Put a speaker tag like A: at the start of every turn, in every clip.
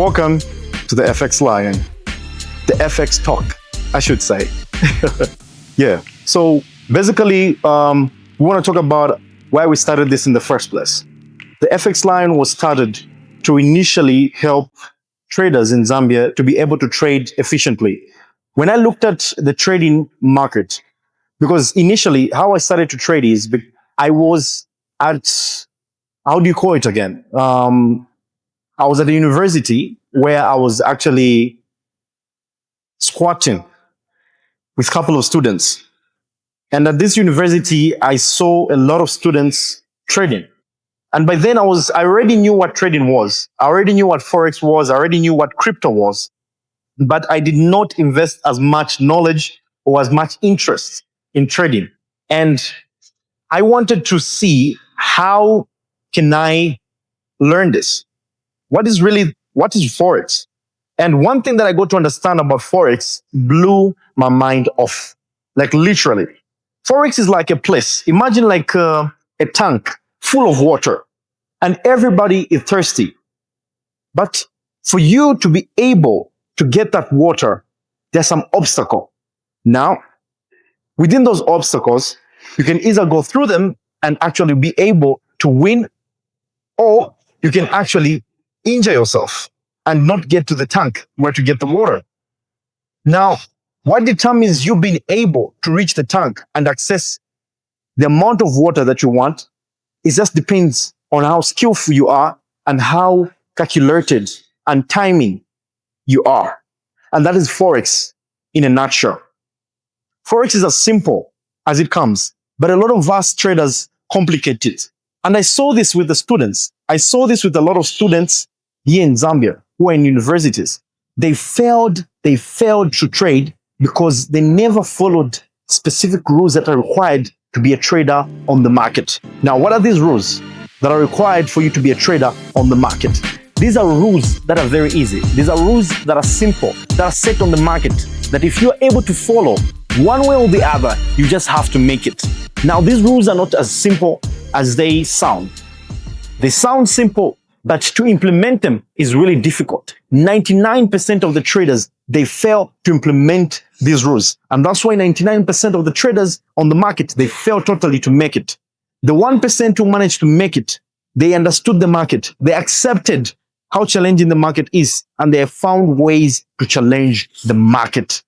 A: Welcome to the Fxlion, the FX talk, I should say. Yeah, so basically, we want to talk about why we started this in the first place. The Fxlion was started to initially help traders in Zambia to be able to trade efficiently. When I looked at the trading market, because initially how I started to trade is I was at, how do you call it again? I was at a university where I was actually squatting with a couple of students. And at this university, I saw a lot of students trading. And by then I already knew what trading was. I already knew what Forex was. I already knew what crypto was. But I did not invest as much knowledge or as much interest in trading. And I wanted to see, how can I learn this? What is Forex? And one thing that I got to understand about Forex blew my mind off. Like literally. Forex is like a place. Imagine like a tank full of water and everybody is thirsty. But for you to be able to get that water, there's some obstacle. Now, within those obstacles, you can either go through them and actually be able to win, or you can actually injure yourself and not get to the tank where to get the water. Now, what determines you being able to reach the tank and access the amount of water that you want? It just depends on how skillful you are and how calculated and timing you are. And that is Forex in a nutshell. Forex is as simple as it comes, but a lot of us traders complicate it. And I saw this with the students. I saw this with a lot of students here in Zambia who are in universities. They failed to trade because they never followed specific rules that are required to be a trader on the market. Now, what are these rules that are required for you to be a trader on the market? These are rules that are very easy. These are rules that are simple, that are set on the market, that if you're able to follow one way or the other, you just have to make it. Now, these rules are not as simple as they sound. They sound simple, but to implement them is really difficult. 99% of the traders, they fail to implement these rules. And that's why 99% of the traders on the market, they fail totally to make it. The 1% who managed to make it, they understood the market. They accepted how challenging the market is, and they have found ways to challenge the market.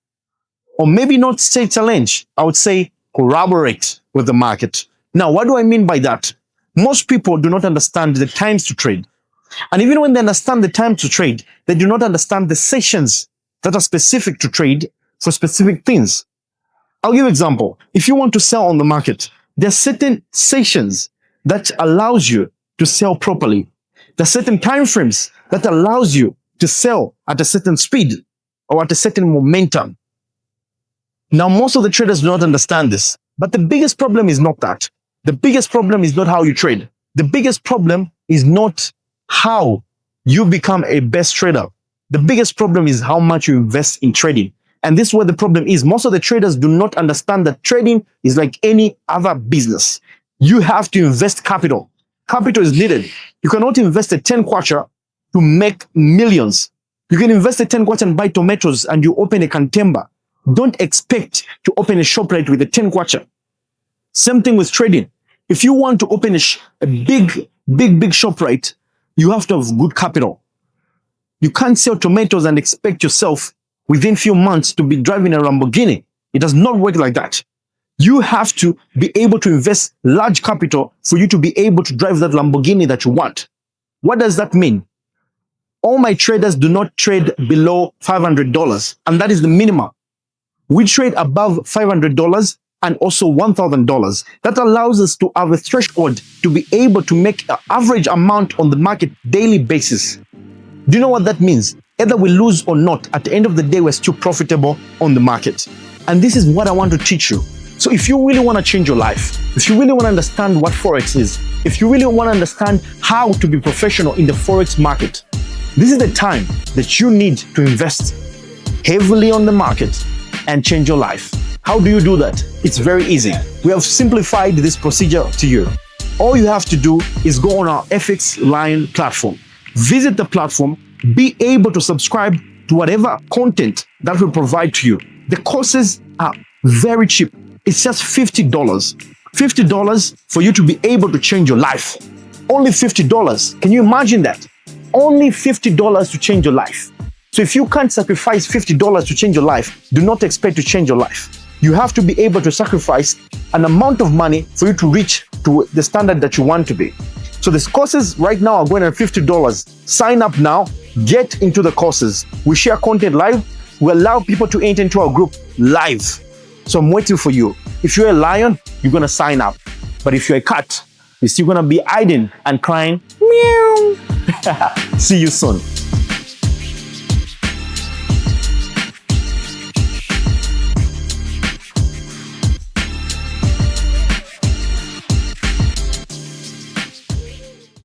A: Or maybe not say challenge, I would say corroborate with the market. Now, what do I mean by that? Most people do not understand the times to trade. And even when they understand the time to trade, they do not understand the sessions that are specific to trade for specific things. I'll give an example. If you want to sell on the market, there are certain sessions that allows you to sell properly. There are certain time frames that allows you to sell at a certain speed or at a certain momentum. Now, most of the traders do not understand this. But the biggest problem is not that. The biggest problem is not how you trade. The biggest problem is not how you become a best trader. The biggest problem is how much you invest in trading. And this is where the problem is. Most of the traders do not understand that trading is like any other business. You have to invest capital. Capital is needed. You cannot invest a 10 kwacha to make millions. You can invest a 10 kwacha and buy tomatoes and you open a cantemba. Don't expect to open a ShopRite with a 10 kwacha. Same thing with trading. If you want to open a big ShopRite, you have to have good capital. You can't sell tomatoes and expect yourself within few months to be driving a Lamborghini. It does not work like that. You have to be able to invest large capital for you to be able to drive that Lamborghini that you want. What does that mean? All my traders do not trade below $500, and that is the minimum. We trade above $500 and also $1,000. That allows us to have a threshold to be able to make an average amount on the market daily basis. Do you know what that means? Either we lose or not, at the end of the day, we're still profitable on the market. And this is what I want to teach you. So if you really want to change your life, if you really want to understand what Forex is, if you really want to understand how to be professional in the Forex market, this is the time that you need to invest heavily on the market and change your life. How do you do that? It's very easy. We have simplified this procedure to you. All you have to do is go on our Fxlion platform. Visit the platform, be able to subscribe to whatever content that we provide to you. The courses are very cheap. It's just $50. $50 for you to be able to change your life. Only $50. Can you imagine that? Only $50 to change your life. So if you can't sacrifice $50 to change your life, do not expect to change your life. You have to be able to sacrifice an amount of money for you to reach to the standard that you want to be. So these courses right now are going at $50. Sign up now, get into the courses. We share content live. We allow people to enter into our group live. So I'm waiting for you. If you're a lion, you're going to sign up. But if you're a cat, you're still going to be hiding and crying, meow. See you soon.